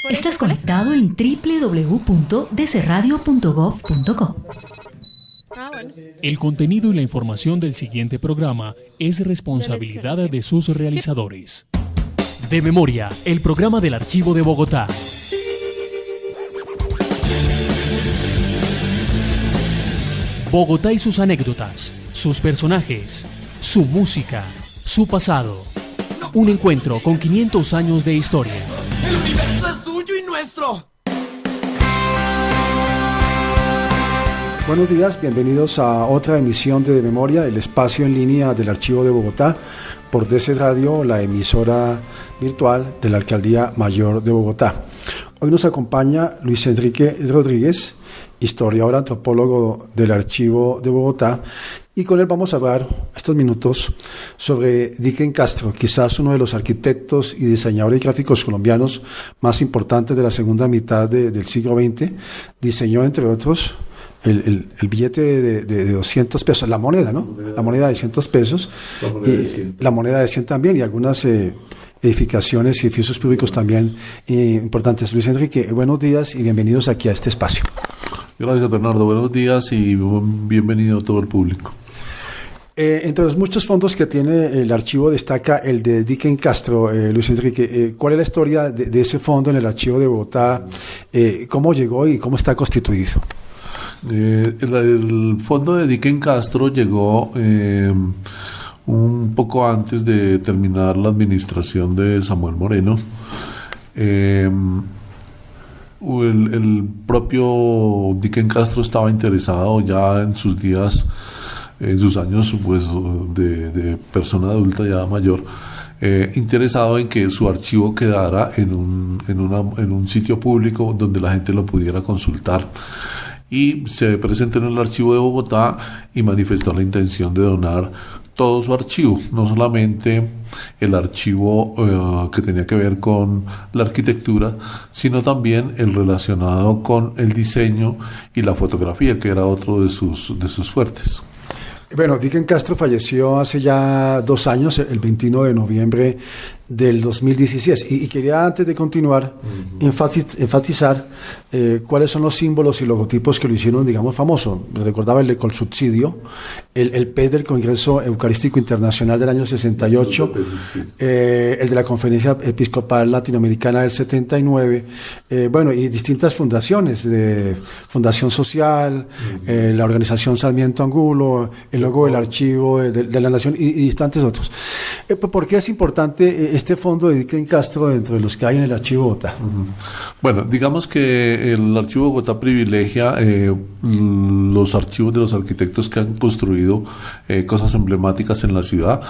Estás conectado en www.dcradio.gov.co. Bueno. El contenido y la información del siguiente programa es responsabilidad de sus realizadores. De Memoria, el programa del Archivo de Bogotá. Bogotá y sus anécdotas, sus personajes, su música, su pasado. Un encuentro con 500 años de historia. ¡El universo es suyo y nuestro! Buenos días, bienvenidos a otra emisión de Memoria, el espacio en línea del Archivo de Bogotá, por DC Radio, la emisora virtual de la Alcaldía Mayor de Bogotá. Hoy nos acompaña Luis Enrique Rodríguez, historiador antropólogo del Archivo de Bogotá, y con él vamos a hablar estos minutos sobre Dicken Castro, quizás uno de los arquitectos y diseñadores gráficos colombianos más importantes de la segunda mitad del siglo XX. Diseñó, entre otros, el billete de 200 pesos, la moneda, ¿no? La moneda de 200 pesos, la moneda de 100 también, y algunas edificaciones y edificios públicos también importantes. Luis Enrique, buenos días y bienvenidos aquí a este espacio. Gracias, Bernardo. Buenos días y bienvenido a todo el público. Entre los muchos fondos que tiene el archivo destaca el de Dicken Castro. Luis Enrique, ¿cuál es la historia de ese fondo en el Archivo de Bogotá? ¿Cómo llegó y cómo está constituido? El fondo de Dicken Castro llegó un poco antes de terminar la administración de Samuel Moreno. El propio Dicken Castro estaba interesado ya en sus días, en sus años pues, de persona adulta ya mayor, interesado en que su archivo quedara en un sitio público donde la gente lo pudiera consultar. Y se presentó en el Archivo de Bogotá y manifestó la intención de donar todo su archivo, no solamente el archivo que tenía que ver con la arquitectura, sino también el relacionado con el diseño y la fotografía, que era otro de sus fuertes. Bueno, Dicken Castro falleció hace ya 2 años, el 21 de noviembre del 2016, y quería, antes de continuar, enfatizar cuáles son los símbolos y logotipos que lo hicieron, digamos, famoso. Recordaba el de Colsubsidio, el PES del Congreso Eucarístico Internacional del año 68, el de la Conferencia Episcopal Latinoamericana del 79, bueno, y distintas fundaciones, de Fundación Social, la Organización Sarmiento Angulo, el logo del Archivo de la Nación y distintos otros. ¿Por qué es importante este fondo de Dicken Castro dentro de los que hay en el Archivo Bogotá? Bueno, digamos que el Archivo Bogotá privilegia los archivos de los arquitectos que han construido cosas emblemáticas en la ciudad,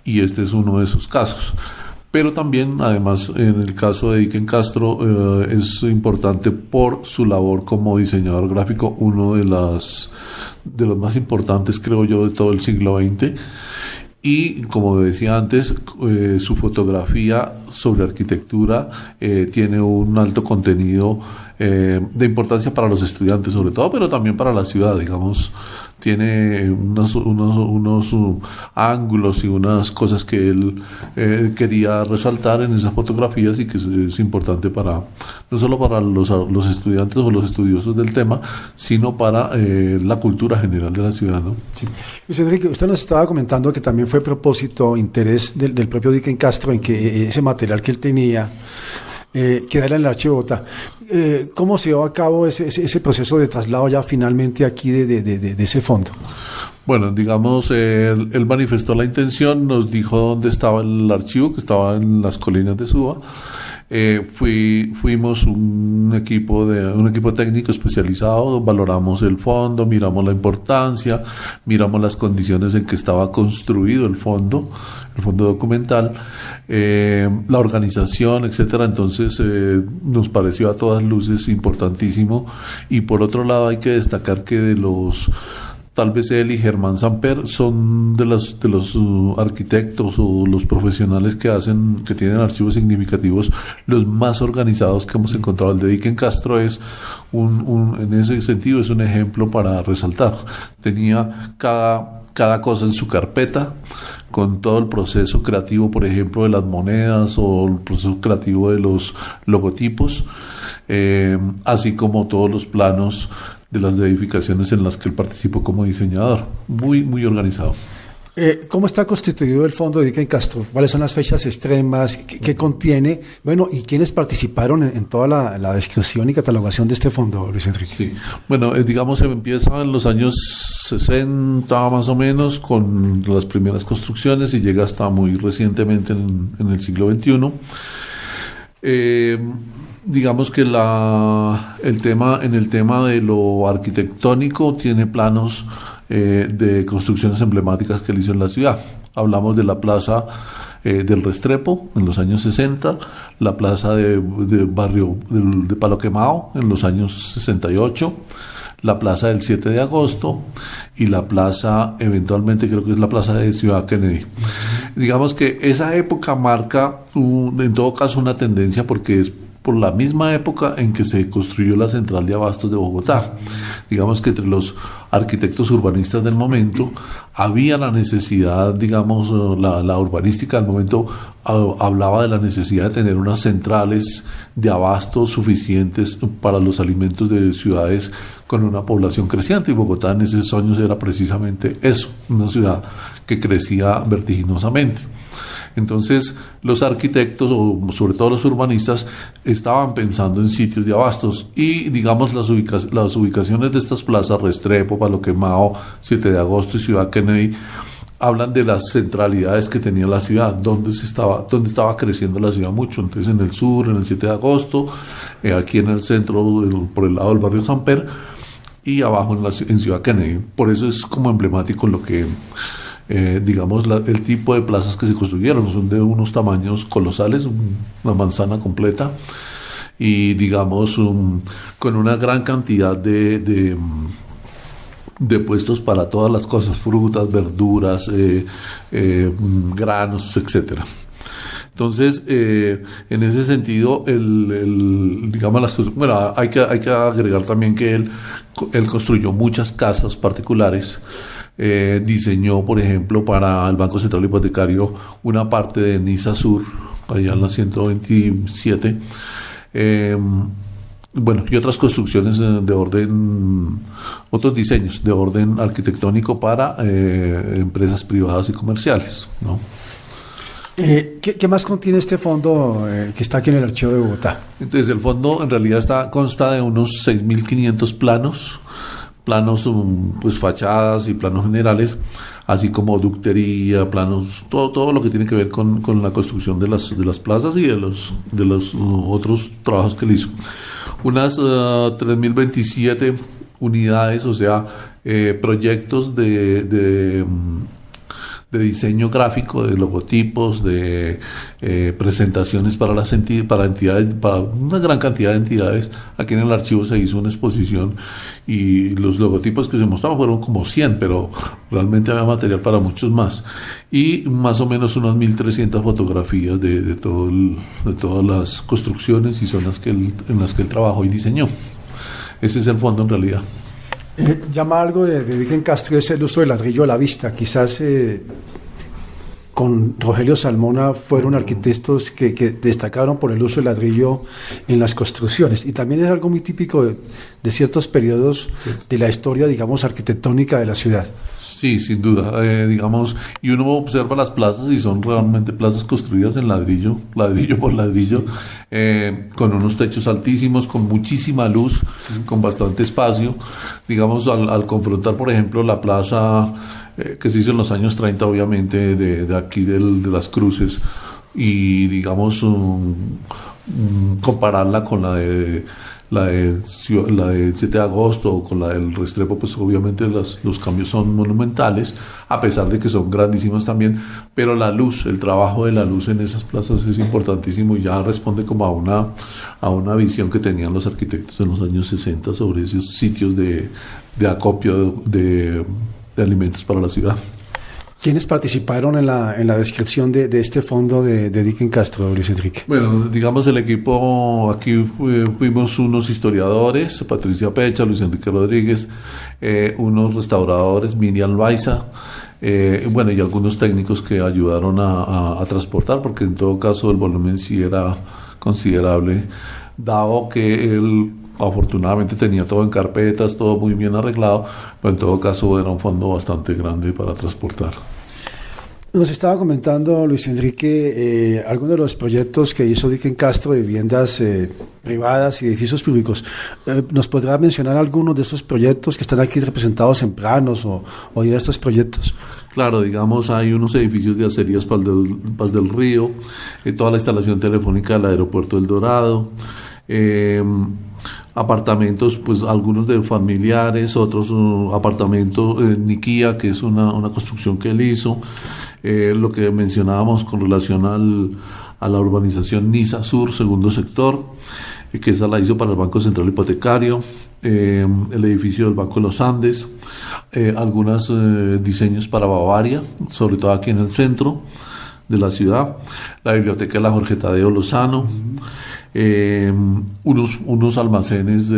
y este es uno de esos casos. Pero también, además, en el caso de Dicken Castro, es importante por su labor como diseñador gráfico, uno de los más importantes, creo yo, de todo el siglo XX. Y como decía antes, su fotografía sobre arquitectura tiene un alto contenido de importancia para los estudiantes sobre todo, pero también para la ciudad, digamos. Tiene unos ángulos y unas cosas que él quería resaltar en esas fotografías, y que es importante para no solo para los estudiantes o los estudiosos del tema, sino para la cultura general de la ciudad, ¿no? Sí. Luis Enrique, usted nos estaba comentando que también fue propósito, interés del propio Dicken Castro en que ese material que él tenía quedara en el Archivo de Bogotá. ¿Cómo se llevó a cabo ese proceso de traslado ya finalmente aquí de ese fondo? Bueno, digamos, él manifestó la intención, nos dijo dónde estaba el archivo, que estaba en las colinas de Suba. Fuimos un equipo técnico especializado, valoramos el fondo, miramos la importancia, miramos las condiciones en que estaba construido el fondo documental, la organización, etcétera. Entonces nos pareció a todas luces importantísimo. Y por otro lado hay que destacar que tal vez él y Germán Samper son de los arquitectos o los profesionales que tienen archivos significativos, los más organizados que hemos encontrado. El de Dicken Castro es en ese sentido es un ejemplo para resaltar. Tenía cada cada cosa en su carpeta, con todo el proceso creativo, por ejemplo, de las monedas o el proceso creativo de los logotipos, así como todos los planos de las edificaciones en las que él participó como diseñador. Muy, muy organizado. ¿Cómo está constituido el fondo de Dicken Castro? ¿Cuáles son las fechas extremas? ¿Qué contiene? Bueno, ¿y quiénes participaron en toda la descripción y catalogación de este fondo, Luis Enrique? Sí, bueno, digamos, se empieza en los años 60 más o menos con las primeras construcciones y llega hasta muy recientemente en el siglo XXI. Digamos que en el tema de lo arquitectónico tiene planos de construcciones emblemáticas que él hizo en la ciudad. Hablamos de la plaza del Restrepo en los años 60, la plaza de barrio de Palo Quemado en los años 68, la plaza del 7 de agosto y la plaza, eventualmente creo que es la plaza de Ciudad Kennedy. Digamos que esa época marca en todo caso una tendencia porque es por la misma época en que se construyó la central de abastos de Bogotá. Digamos que entre los arquitectos urbanistas del momento había la necesidad, digamos, la urbanística del momento hablaba de la necesidad de tener unas centrales de abasto suficientes para los alimentos de ciudades con una población creciente, y Bogotá en esos años era precisamente eso, una ciudad que crecía vertiginosamente. Entonces los arquitectos, o sobre todo los urbanistas, estaban pensando en sitios de abastos y digamos las ubicaciones de estas plazas, Restrepo, Palo Quemado, 7 de agosto y Ciudad Kennedy, hablan de las centralidades que tenía la ciudad, donde estaba creciendo la ciudad mucho. Entonces en el sur, en el 7 de agosto, aquí en el centro, por el lado del barrio Samper, y abajo en Ciudad Kennedy. Por eso es como emblemático lo que... digamos, el tipo de plazas que se construyeron son de unos tamaños colosales, una manzana completa, y digamos con una gran cantidad de puestos para todas las cosas, frutas, verduras, granos, etcétera. Entonces, en ese sentido, digamos las cosas, bueno, hay que agregar también que él construyó muchas casas particulares. Diseñó, por ejemplo, para el Banco Central Hipotecario una parte de Niza Sur, allá en la 127, bueno, y otras construcciones de orden, otros diseños de orden arquitectónico para empresas privadas y comerciales, ¿no? ¿Qué más contiene este fondo que está aquí en el Archivo de Bogotá? Entonces, el fondo en realidad consta de unos 6.500 planos, pues fachadas y planos generales, así como ductería, planos, todo lo que tiene que ver con la construcción de las plazas y de los otros trabajos que él hizo. Unas 3.027 unidades, o sea, proyectos de diseño gráfico, de logotipos, de presentaciones para entidades, para una gran cantidad de entidades. Aquí en el archivo se hizo una exposición y los logotipos que se mostraban fueron como 100, pero realmente había material para muchos más. Y más o menos unas 1.300 fotografías de todas las construcciones y zonas en las que él trabajó y diseñó. Ese es el fondo en realidad. Llama algo de Dicken Castro es el uso del ladrillo a la vista. Quizás con Rogelio Salmona fueron arquitectos que destacaron por el uso del ladrillo en las construcciones. Y también es algo muy típico de ciertos periodos de la historia, digamos, arquitectónica de la ciudad. Sí, sin duda, digamos, y uno observa las plazas y son realmente plazas construidas en ladrillo por ladrillo, con unos techos altísimos, con muchísima luz, con bastante espacio. Digamos, al confrontar, por ejemplo, la plaza que se hizo en los años 30, obviamente, de aquí de las Cruces, y digamos, compararla con la de 7 de agosto o con la del Restrepo, pues obviamente los cambios son monumentales, a pesar de que son grandísimas también, pero la luz, el trabajo de la luz en esas plazas es importantísimo y ya responde como a una visión que tenían los arquitectos en los años 60 sobre esos sitios de acopio de alimentos para la ciudad. ¿Quiénes participaron en la descripción de este fondo de Dicken Castro, Luis Enrique? Bueno, digamos el equipo, aquí fuimos unos historiadores, Patricia Pecha, Luis Enrique Rodríguez, unos restauradores, Miriam Loaiza, bueno, y algunos técnicos que ayudaron a transportar, porque en todo caso el volumen sí era considerable, dado que él afortunadamente tenía todo en carpetas, todo muy bien arreglado, pero en todo caso era un fondo bastante grande para transportar. Nos estaba comentando Luis Enrique algunos de los proyectos que hizo Dicken Castro de viviendas privadas y edificios públicos. ¿Nos podrá mencionar algunos de esos proyectos que están aquí representados en planos o diversos proyectos? Claro, digamos, hay unos edificios de acerías Paz del Río, toda la instalación telefónica del aeropuerto del Dorado, apartamentos, pues algunos de familiares, otros apartamentos Niquía, que es una construcción que él hizo, lo que mencionábamos con relación a la urbanización Niza Sur, segundo sector, que esa la hizo para el Banco Central Hipotecario, el edificio del Banco de los Andes, algunos diseños para Bavaria, sobre todo aquí en el centro de la ciudad, la biblioteca de la Jorge Tadeo Lozano, unos almacenes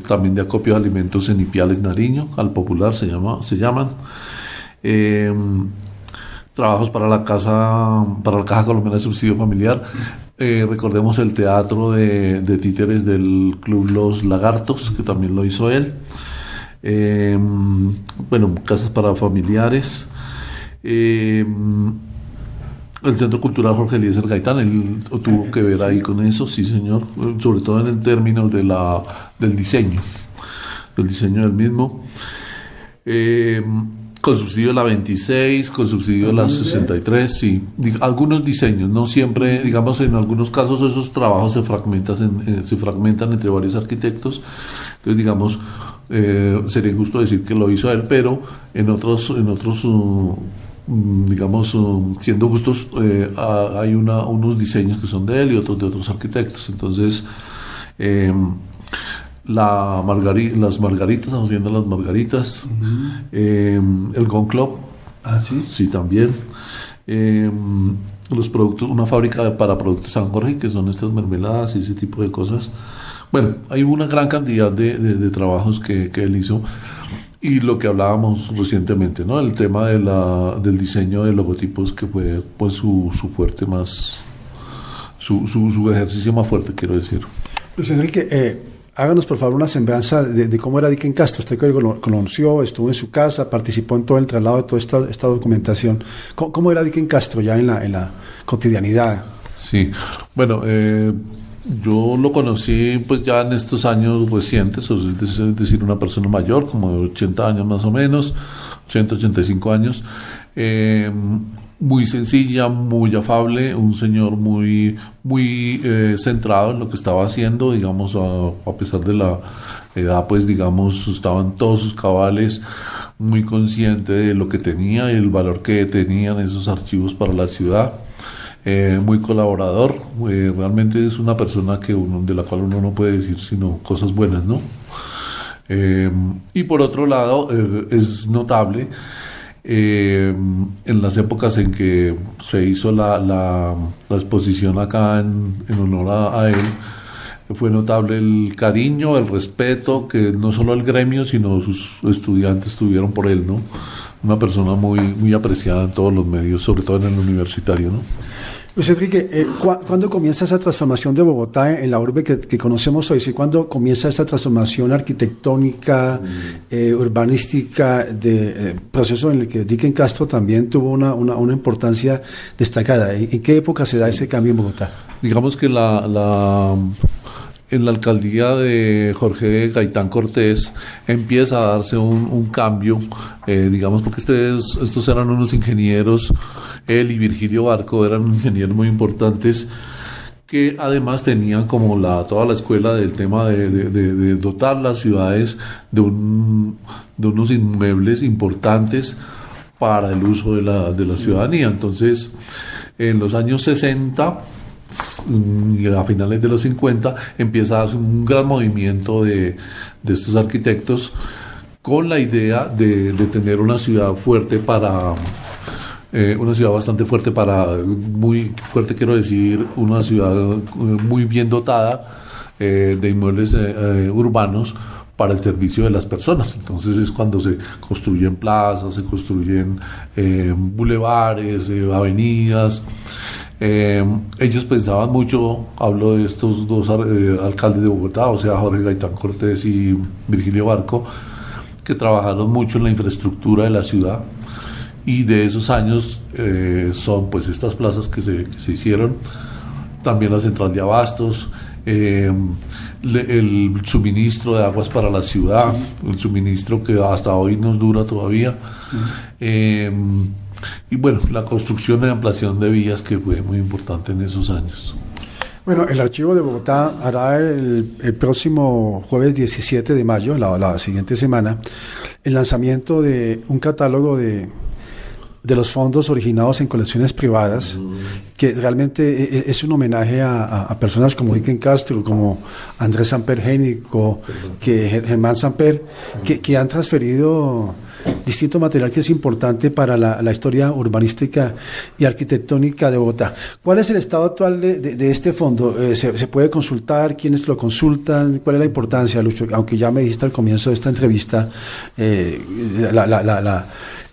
también de acopio de alimentos en Ipiales, Nariño, al Popular se llaman, trabajos para la Caja Colombiana de Subsidio Familiar. Recordemos el teatro de títeres del Club Los Lagartos, que también lo hizo él. Bueno, casas para familiares. El Centro Cultural Jorge Eliezer Gaitán, él tuvo que ver ahí con eso, sí señor, sobre todo en el término del diseño del mismo. Con subsidio de la 26, con subsidio de la 63, sí. Algunos diseños, no siempre, digamos, en algunos casos esos trabajos se fragmentan entre varios arquitectos. Entonces, digamos, sería injusto decir que lo hizo él, pero en otros digamos, siendo justos, hay unos diseños que son de él y otros de otros arquitectos. Entonces, las margaritas, estamos viendo las margaritas, el Gun Club, sí también, los productos, una fábrica para productos San Jorge, que son estas mermeladas y ese tipo de cosas. Bueno, hay una gran cantidad de trabajos que él hizo, y lo que hablábamos recientemente, ¿no? El tema del diseño de logotipos, que fue pues su fuerte más, su ejercicio más fuerte, quiero decir. Luis Enrique, háganos por favor una semblanza de cómo era Dicken Castro. Usted que lo conoció, estuvo en su casa, participó en todo el traslado de toda esta documentación. ¿Cómo era Dicken Castro ya en la cotidianidad? Sí, bueno, yo lo conocí pues ya en estos años recientes, es decir, una persona mayor, como de 80 años más o menos, 80, 85 años, muy sencilla, muy afable, un señor muy centrado en lo que estaba haciendo, digamos, a pesar de la edad, pues digamos, estaban todos sus cabales, muy consciente de lo que tenía y el valor que tenían esos archivos para la ciudad. Muy colaborador, realmente es una persona de la cual uno no puede decir sino cosas buenas, ¿no? Y por otro lado, es notable en las épocas en que se hizo la exposición acá en honor a él, fue notable el cariño, el respeto que no solo el gremio sino sus estudiantes tuvieron por él, ¿no? Una persona muy apreciada en todos los medios, sobre todo en el universitario, ¿no? Luis Enrique, ¿cuándo comienza esa transformación de Bogotá en la urbe que conocemos hoy? ¿Sí? ¿Cuándo comienza esa transformación arquitectónica, urbanística, proceso en el que Dicken Castro también tuvo una importancia destacada? ¿En qué época se da ese cambio en Bogotá? Digamos que en la alcaldía de Jorge Gaitán Cortés empieza a darse un cambio, digamos, porque estos eran unos ingenieros, él y Virgilio Barco eran ingenieros muy importantes, que además tenían como toda la escuela del tema de dotar las ciudades de unos inmuebles importantes para el uso de la ciudadanía. Entonces, en los años 60 y a finales de los 50 empieza a darse un gran movimiento de estos arquitectos con la idea de tener una ciudad fuerte una ciudad bastante fuerte muy fuerte, quiero decir, una ciudad muy bien dotada de inmuebles urbanos para el servicio de las personas. Entonces es cuando se construyen plazas, se construyen bulevares, avenidas. Ellos pensaban mucho, hablo de estos dos alcaldes de Bogotá, o sea, Jorge Gaitán Cortés y Virgilio Barco, que trabajaron mucho en la infraestructura de la ciudad, y de esos años son pues estas plazas que se hicieron, también la central de abastos, el suministro de aguas para la ciudad, el suministro que hasta hoy nos dura todavía, y bueno, la construcción y ampliación de vías, que fue muy importante en esos años. Bueno, el Archivo de Bogotá hará el próximo jueves 17 de mayo, la siguiente semana, el lanzamiento de un catálogo de los fondos originados en colecciones privadas, que realmente es un homenaje a personas como Dicken Castro, como Andrés Samper Génico, Germán Samper, que han transferido distinto material que es importante para la historia urbanística y arquitectónica de Bogotá. ¿Cuál es el estado actual de este fondo? ¿Se puede consultar? ¿Quiénes lo consultan? ¿Cuál es la importancia, Lucho? Aunque ya me dijiste al comienzo de esta entrevista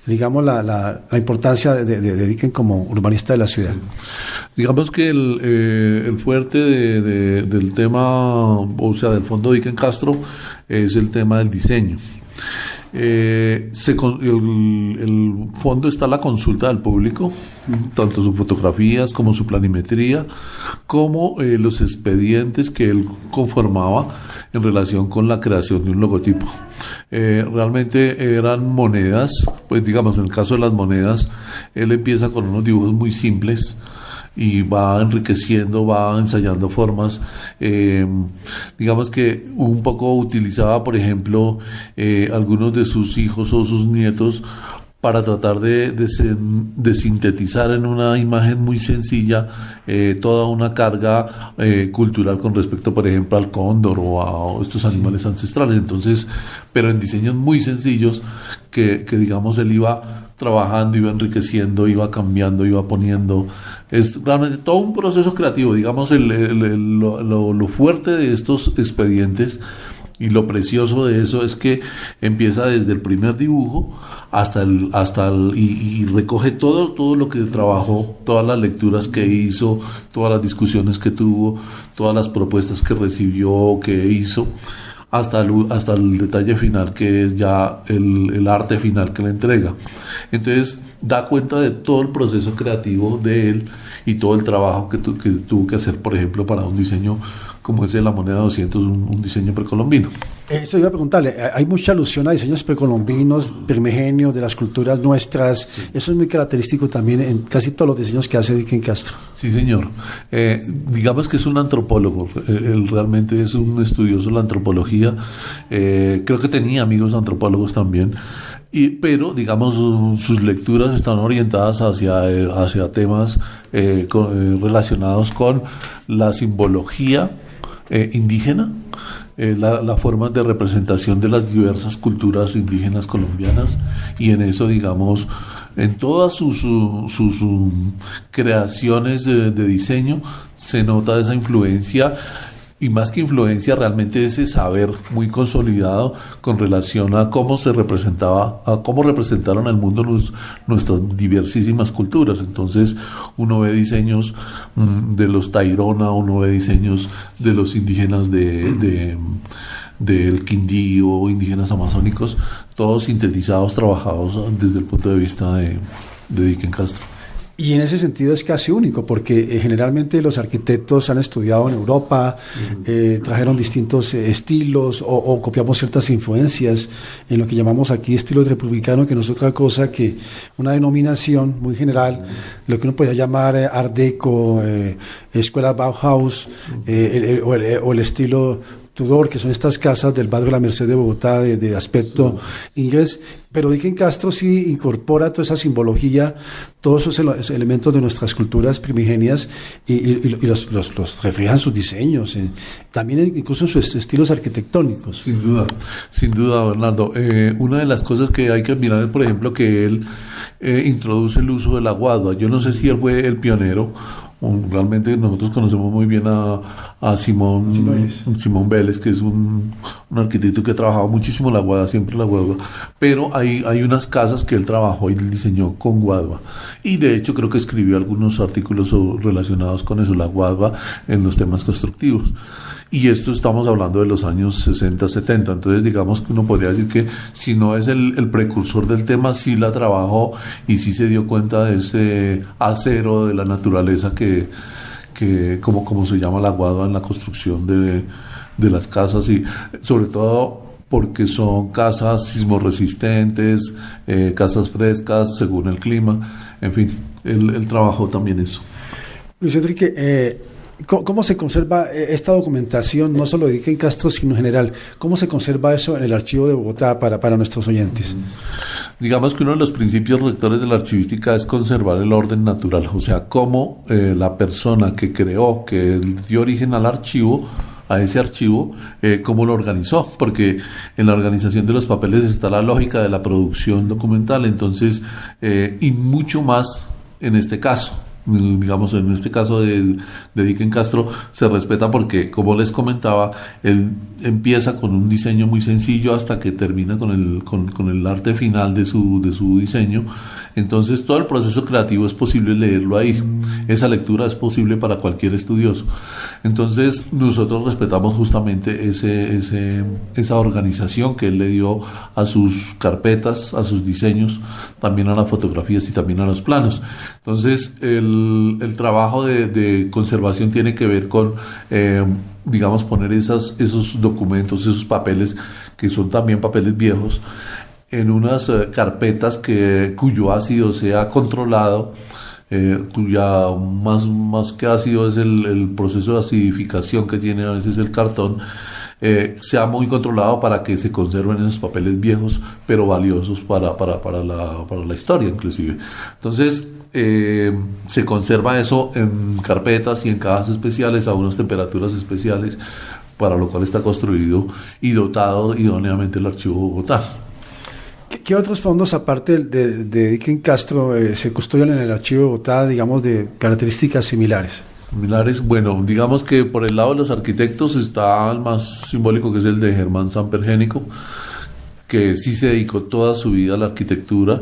la importancia de Dicken como urbanista de la ciudad. Sí. Digamos que el fuerte del tema, o sea, del fondo Dicken Castro, es el tema del diseño. El fondo está a la consulta del público, tanto sus fotografías como su planimetría, como los expedientes que él conformaba en relación con la creación de un logotipo. Realmente eran monedas, pues digamos, en el caso de las monedas, él empieza con unos dibujos muy simples y va enriqueciendo, va ensayando formas. Digamos que un poco utilizaba, por ejemplo, algunos de sus hijos o sus nietos para tratar de sintetizar en una imagen muy sencilla toda una carga cultural con respecto, por ejemplo, al cóndor o a estos animales ancestrales. Entonces, pero en diseños muy sencillos que digamos, él iba trabajando, iba enriqueciendo, iba cambiando, iba poniendo. Es realmente todo un proceso creativo. Digamos, lo fuerte de estos expedientes y lo precioso de eso es que empieza desde el primer dibujo y recoge todo lo que trabajó, todas las lecturas que hizo, todas las discusiones que tuvo, todas las propuestas que recibió, que hizo, hasta el detalle final, que es ya el arte final que le entrega. Entonces da cuenta de todo el proceso creativo de él y todo el trabajo que tuvo que hacer, por ejemplo, para un diseño como ese de la moneda 200, un diseño precolombino. Eso iba a preguntarle, hay mucha alusión a diseños precolombinos, primigenios, de las culturas nuestras. Sí. Eso es muy característico también en casi todos los diseños que hace Dicken Castro. Sí, señor. Digamos que es un antropólogo, él realmente es un estudioso de la antropología. Creo que tenía amigos antropólogos también. Pero digamos sus lecturas están orientadas hacia temas relacionados con la simbología indígena, la forma de representación de las diversas culturas indígenas colombianas, y en eso, digamos, en todas sus creaciones de diseño se nota esa influencia. Y más que influencia, realmente ese saber muy consolidado con relación a cómo se representaba, a cómo representaron al mundo nuestras diversísimas culturas. Entonces uno ve diseños de los Tairona, uno ve diseños de los indígenas del Quindío, indígenas amazónicos, todos sintetizados, trabajados desde el punto de vista de Dicken Castro. Y en ese sentido es casi único, porque generalmente los arquitectos han estudiado en Europa, trajeron distintos estilos o copiamos ciertas influencias en lo que llamamos aquí estilos republicanos, que no es otra cosa que una denominación muy general, lo que uno podría llamar Art Deco, escuela Bauhaus, o el estilo Tudor, que son estas casas del barrio La Merced de Bogotá de aspecto inglés. Pero Dicken Castro sí incorpora toda esa simbología, todos esos elementos de nuestras culturas primigenias y los reflejan sus diseños, también incluso en sus estilos arquitectónicos. Sin duda, Bernardo. Una de las cosas que hay que admirar es, por ejemplo, que él introduce el uso de la guadua. Yo no sé si él fue el pionero. Realmente nosotros conocemos muy bien a a Simón Vélez, que es un arquitecto que ha trabajado muchísimo la guadua, siempre la guadua, pero hay unas casas que él trabajó y él diseñó con guadua, y de hecho creo que escribió algunos artículos relacionados con eso, la guadua en los temas constructivos. Y esto estamos hablando de los años 60, 70, entonces digamos que uno podría decir que si no es el precursor del tema, sí la trabajó y sí se dio cuenta de ese acero de la naturaleza que como se llama la guadua en la construcción de las casas, y sobre todo porque son casas sismorresistentes, casas frescas según el clima, en fin, él trabajó también eso. Luis Enrique, ¿cómo se conserva esta documentación, no solo de Dicken Castro, sino en general? ¿Cómo se conserva eso en el archivo de Bogotá para nuestros oyentes? Digamos que uno de los principios rectores de la archivística es conservar el orden natural, o sea, cómo la persona que creó, que dio origen al archivo, a ese archivo, cómo lo organizó, porque en la organización de los papeles está la lógica de la producción documental, entonces, y mucho más en este caso. Digamos, en este caso de Dicken Castro se respeta porque, como les comentaba, él empieza con un diseño muy sencillo hasta que termina con el arte final de su diseño. Entonces todo el proceso creativo es posible leerlo ahí, esa lectura es posible para cualquier estudioso. Entonces nosotros respetamos justamente esa organización que él le dio a sus carpetas, a sus diseños, también a las fotografías y también a los planos. Entonces el trabajo de conservación tiene que ver con digamos, poner esos documentos, esos papeles, que son también papeles viejos, en unas carpetas cuyo ácido sea controlado, cuya más que ácido es el proceso de acidificación que tiene a veces el cartón, sea muy controlado para que se conserven esos papeles viejos, pero valiosos para la historia inclusive. Entonces, se conserva eso en carpetas y en cajas especiales a unas temperaturas especiales, para lo cual está construido y dotado idóneamente el Archivo Bogotá. ¿Qué otros fondos, aparte de Dicken Castro, se custodian en el Archivo de Bogotá, digamos, de características similares? Bueno, digamos que por el lado de los arquitectos está el más simbólico, que es el de Germán Samper-Génico, que sí se dedicó toda su vida a la arquitectura.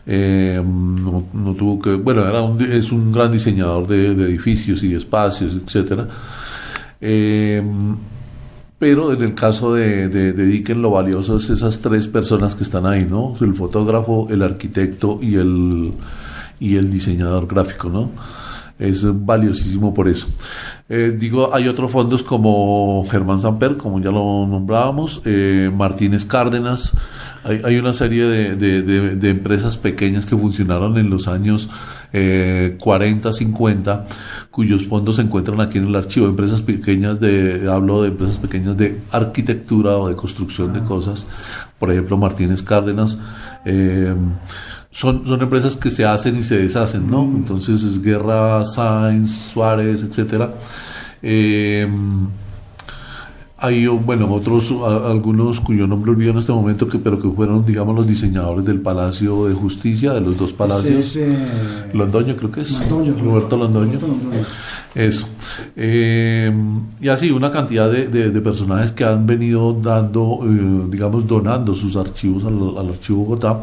No tuvo que, bueno, es un gran diseñador de edificios y de espacios, etcétera. Pero en el caso de Dicken, lo valioso es esas tres personas que están ahí, ¿no? El fotógrafo, el arquitecto y el diseñador gráfico, ¿no? Es valiosísimo por eso. Hay otros fondos como Germán Samper, como ya lo nombrábamos, Martínez Cárdenas. Hay una serie de empresas pequeñas que funcionaron en los años 40, 50, cuyos fondos se encuentran aquí en el archivo. Empresas pequeñas hablo de empresas pequeñas de arquitectura o de construcción de cosas. Por ejemplo, Martínez Cárdenas. Son empresas que se hacen y se deshacen, ¿no? Entonces es Guerra, Sainz, Suárez, etcétera. Hay, bueno, algunos cuyo nombre olvido en este momento, pero que fueron, digamos, los diseñadores del Palacio de Justicia, de los dos palacios. Londoño, creo que es. Roberto Londoño. Eso. Y así, una cantidad de personajes que han venido donando sus archivos al Archivo Bogotá,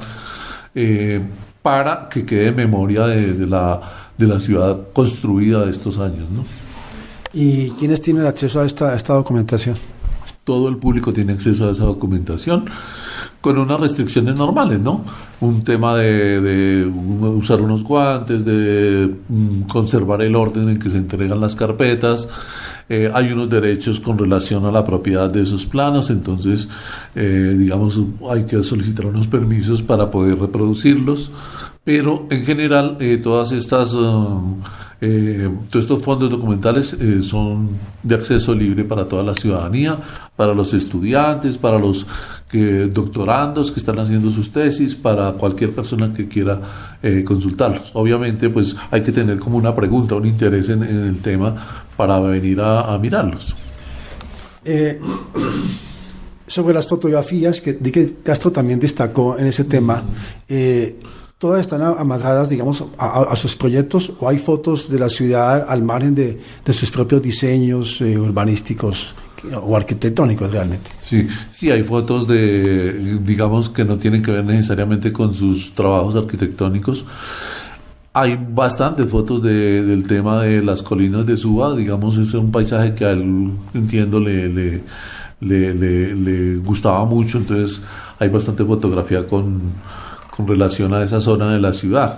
para que quede memoria de la ciudad construida de estos años, ¿no? ¿Y quiénes tienen acceso a esta documentación? Todo el público tiene acceso a esa documentación, con unas restricciones normales, ¿no? Un tema de usar unos guantes, de conservar el orden en que se entregan las carpetas. Hay unos derechos con relación a la propiedad de esos planos, entonces, digamos, hay que solicitar unos permisos para poder reproducirlos, pero en general todos estos fondos documentales son de acceso libre para toda la ciudadanía, para los estudiantes, para los doctorandos que están haciendo sus tesis, para cualquier persona que quiera consultarlos. Obviamente, pues hay que tener como una pregunta, un interés en el tema para venir a mirarlos. Sobre las fotografías, que Dicken Castro también destacó en ese tema, todas están amarradas, digamos, a sus proyectos, o hay fotos de la ciudad al margen de sus propios diseños urbanísticos o arquitectónicos realmente. Sí, hay fotos digamos, que no tienen que ver necesariamente con sus trabajos arquitectónicos. Hay bastantes fotos del tema de las colinas de Suba, digamos, es un paisaje que a él, entiendo, le gustaba mucho, entonces hay bastante fotografía con relación a esa zona de la ciudad.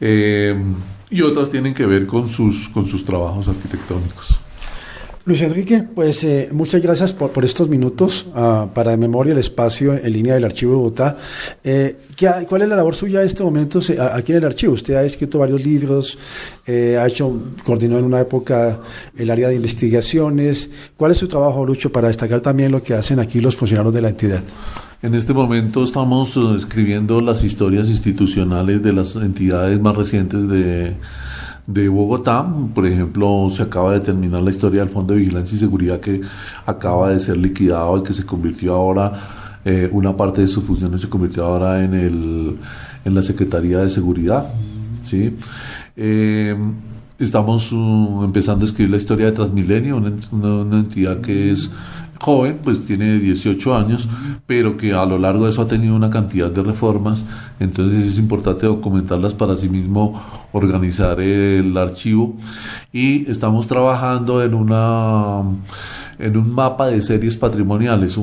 Y otras tienen que ver con sus trabajos arquitectónicos. Luis Enrique, pues muchas gracias por estos minutos para De Memoria, el espacio en línea del Archivo de Bogotá. ¿Cuál es la labor suya en este momento aquí en el archivo? Usted ha escrito varios libros, coordinó en una época el área de investigaciones. ¿Cuál es su trabajo, Lucho, para destacar también lo que hacen aquí los funcionarios de la entidad? En este momento estamos escribiendo las historias institucionales de las entidades más recientes de Bogotá. Por ejemplo, se acaba de terminar la historia del Fondo de Vigilancia y Seguridad, que acaba de ser liquidado y que se convirtió ahora, una parte de sus funciones se convirtió ahora en la Secretaría de Seguridad, ¿sí? Estamos empezando a escribir la historia de Transmilenio, una entidad que es joven, pues tiene 18 años, pero que a lo largo de eso ha tenido una cantidad de reformas, entonces es importante documentarlas para sí mismo organizar el archivo, y estamos trabajando en un mapa de series patrimoniales,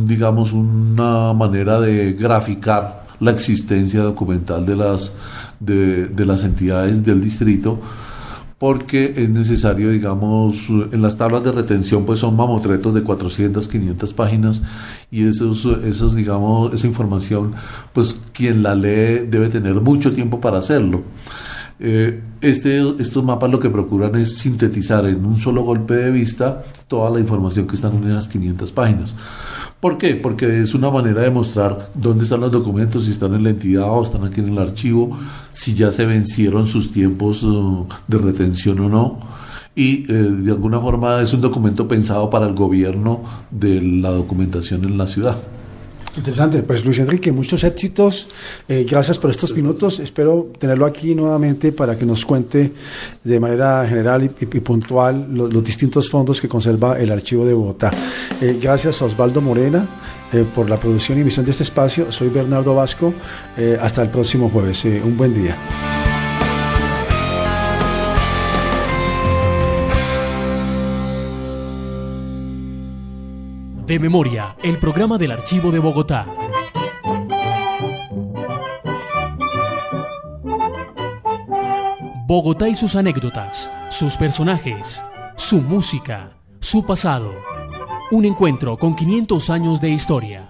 digamos, una manera de graficar la existencia documental de las entidades del distrito, porque es necesario, digamos, en las tablas de retención pues son mamotretos de 400, 500 páginas, y esos, digamos, esa información, pues quien la lee debe tener mucho tiempo para hacerlo. Estos mapas lo que procuran es sintetizar en un solo golpe de vista toda la información que está en esas 500 páginas. ¿Por qué? Porque es una manera de mostrar dónde están los documentos, si están en la entidad o están aquí en el archivo, si ya se vencieron sus tiempos de retención o no. Y de alguna forma es un documento pensado para el gobierno de la documentación en la ciudad. Interesante, pues Luis Enrique, muchos éxitos, gracias por estos minutos, espero tenerlo aquí nuevamente para que nos cuente de manera general y puntual los distintos fondos que conserva el Archivo de Bogotá. Gracias a Osvaldo Morena por la producción y emisión de este espacio. Soy Bernardo Vasco, hasta el próximo jueves, un buen día. De Memoria, el programa del Archivo de Bogotá. Bogotá y sus anécdotas, sus personajes, su música, su pasado. Un encuentro con 500 años de historia.